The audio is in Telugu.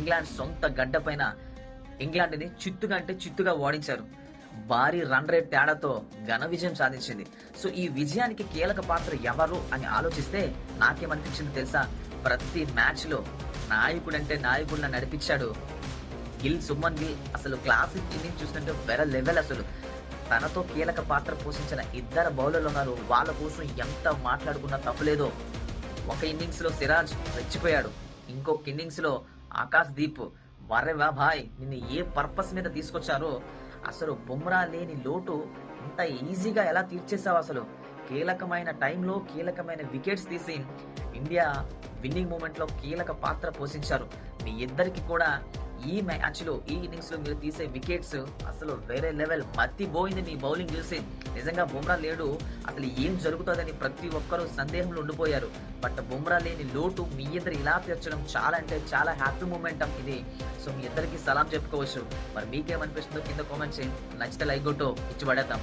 ఇంగ్లాండ్ సొంత గడ్డ పైన ఇంగ్లాండ్ ని చిత్తుగా అంటే చిత్తుగా ఓడించారు. భారీ రన్ రేట్ తేడాతో ఘన విజయం సాధించింది. సో ఈ విజయానికి కీలక పాత్ర ఎవరు అని ఆలోచిస్తే నాకేమనిపించింది తెలుసా? ప్రతి మ్యాచ్ లో నాయకుడంటే నాయకుడిని నడిపించాడు సుమన్ గిల్. అసలు క్లాసిక్ ఇన్నింగ్స్ చూస్తుంటే వేరే లెవెల్. అసలు తనతో కీలక పాత్ర పోషించిన ఇద్దరు బౌలర్లు ఉన్నారు. వాళ్ళ కోసం ఎంత మాట్లాడుకున్నా తప్పులేదో. ఒక ఇన్నింగ్స్ లో సిరాజ్ రెచ్చిపోయాడు, ఇంకొక ఇన్నింగ్స్ లో ఆకాశ్ దీప్ వరెవా భాయ్ నిన్ను ఏ పర్పస్ మీద తీసుకొచ్చారో. అసలు బుమ్రా లేని లోటు ఇంత ఈజీగా ఎలా తీర్చేసావు? అసలు కీలకమైన టైంలో కీలకమైన వికెట్స్ తీసి ఇండియా విన్నింగ్ మూమెంట్ లో కీలక పాత్ర పోషించారు. మీ ఇద్దరికి కూడా ఈ మ్యాచ్ లో ఈ ఇన్నింగ్స్ లో మీరు తీసే వికెట్స్ అసలు వేరే లెవెల్. మత్తిపోయింది మీ బౌలింగ్ చూసి. నిజంగా బుమ్రా లేడు, అసలు ఏం జరుగుతుందని ప్రతి ఒక్కరూ సందేహంలో ఉండిపోయారు. బట్ బుమ్రా లేని లోటు మీ ఇద్దరు ఇలా తీర్చడం చాలా అంటే చాలా హ్యాపీ మూమెంటం ఇది. సో మీ ఇద్దరికి సలాం చెప్పుకోవచ్చు. మరి మీకేమనిపిస్తుందో కింద కామెంట్ చేయండి. నచ్చితే లైక్ కొట్టు ఇచ్చి పడేద్దాం.